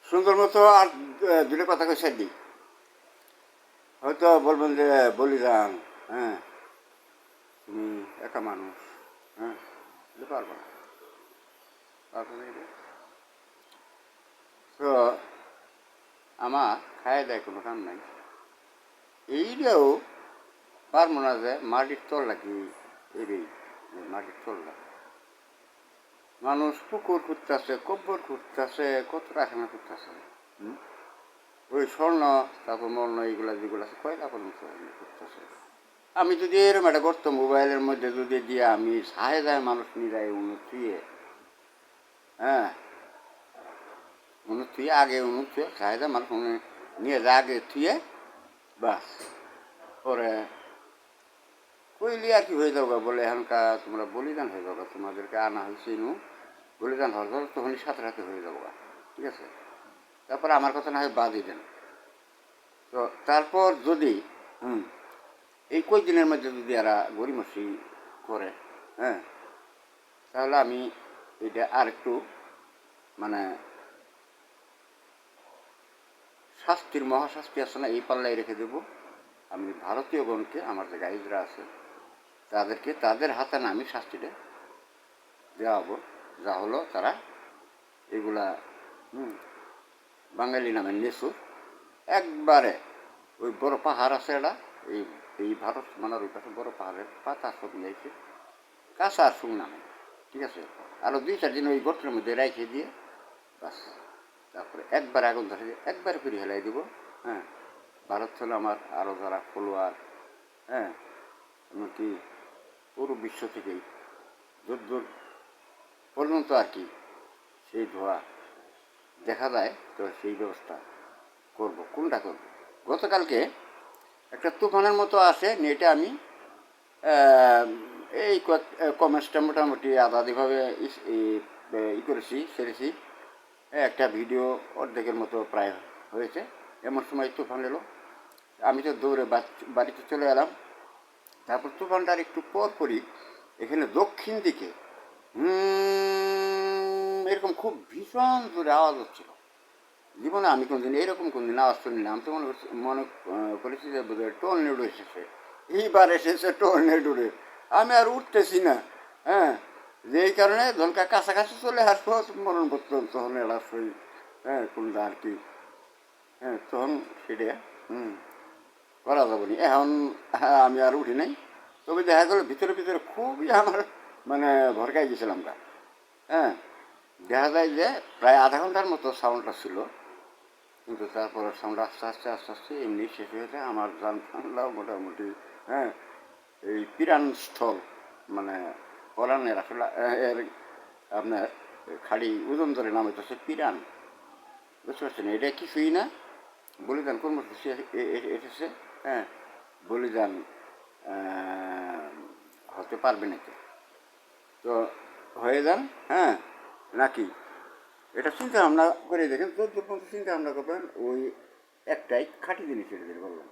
সুন্দর মতো আর দুটো কথা কইসার দিই, হয়তো বলবেন যে বলিদান, হ্যাঁ তুমি একা মানুষ, হ্যাঁ দিতে পারবো না, পারবো না এটা। তো আমার খায় দেয় কোনো কাম নাই, এইটাও পারবো না যে মাটির তল নাকি এই মাটির তল না। মানুষ পুকুর খুঁজতেছে, কব্বর খুঁজতেছে, কত রাখানা খুঁজতেছে, ওই স্বর্ণ, তারপর মর্ণ, এইগুলা যেগুলো আছে কয়লা পর্যন্ত খুঁজতেছে। আমি যদি এরকম একটা করতো মোবাইলের মধ্যে যদি দিয়ে আমি সাহে যায় মানুষ নিয়ে যায় উন্নতিয়ে, হ্যাঁ উন্নতি আগে উন্নতি সাহে যায় মানুষ নিয়ে যায় আগে থুয়ে, বাস পরে কইলি আর কি হয়ে যাবো বলে এখনকার তোমরা বলিদান হয়ে যাবো, তোমাদেরকে আনা হয়েছে নু বলিদান হওয়ার পর তখনই সাথে সাথে হয়ে যাবো, ঠিক আছে। তারপরে আমার কথা না হয় বাদই দেন। তো তারপর যদি এই কয়েকদিনের মধ্যে যদি এরা গড়িমসি করে, হ্যাঁ তাহলে আমি এটা আর একটু মানে শাস্তির মহাশাস্তি আছে না, এই পাল্লায় রেখে দেব। আমি ভারতীয়গণকে, আমার যে গাইজরা আছে তাদেরকে তাদের হাতে না আমি শাস্তিটা দেওয়াবো, যা হলো তারা এগুলা বাঙালি নামে নেসুর একবারে ওই বড় পাহাড় আছে এটা, এই এই ভারত মানার ওই পাশে বড় পাহাড়ের পাতা সব নিয়েছে কাঁচা আর শুং নামে, ঠিক আছে। আরও 2-4 দিন ওই গর্তের মধ্যে রেখে দিয়ে বাস তারপরে একবার আগুন ধরে একবারে ফিরে হেলাই দিব, হ্যাঁ। ভারত ছিল আমার আরও যারা ফলোয়ার, হ্যাঁ এমনকি পুরো বিশ্ব থেকেই দূর দূর পর্যন্ত আর কি সেই ধোয়া দেখা যায়, তো সেই ব্যবস্থা করব। কোনটা করব? গতকালকে একটা তুফানের মতো আসে নেটে, আমি এই কমেন্টসটা মোটামুটি আদাদিভাবে করেছি, সেরেছি, একটা ভিডিও অর্ধেকের মতো প্রায় হয়েছে। এমন সময় তুফান এলো, আমি তো দৌড়ে বাড়িতে চলে এলাম। তারপর তুফানটার একটু পর পরই এখানে দক্ষিণ দিকে এরকম খুব ভীষণ জোরে আওয়াজ হচ্ছিল। জীবনে আমি কোনদিন এইরকম কোনদিন আওয়াজ শুনিলাম। আমি তো মনে করেছি যে বোধহয় টর্নেডো এসেছে, এইবার এসেছে টর্নেডোরে। আমি আর উঠতেছি না, হ্যাঁ যে এই কারণে ধনকা কাছাকাছি চলে আসবো মরণ পড়তো তখন এরা সই, হ্যাঁ কোনটা আর কি, হ্যাঁ তখন সেটা করা যাবে না। এখন আমি আর উঠি নাই, তবে দেখা গেলো ভিতরে ভিতরে খুবই আমার মানে ভরকাই গেছিলাম গা, হ্যাঁ। দেখা যায় যে প্রায় আধা ঘন্টার মতো সাউন্ডটা ছিল, কিন্তু তারপরে সাউন্ড আস্তে আস্তে আস্তে আস্তে এমনি শেষ হয়ে যায়। আমার যান বাহনটাও মোটামুটি, হ্যাঁ এই পিরান স্থল মানে পরাণের আসলে এর আপনার খালি ওজন ধরে নাম হইতেছে পিরান, বুঝতে পারছেন। এটা কিছুই না, বলিদান কর্মসূচি এসেছে, হ্যাঁ বলিদান হতে পারবে নাকি, তো হয়ে যান, হ্যাঁ নাকি এটা চিন্তা ভাবনা করে দেখেন। 14 পর্যন্ত চিন্তা ভাবনা করবেন, ওই একটাই খাঁটি জিনিস এটা বললাম।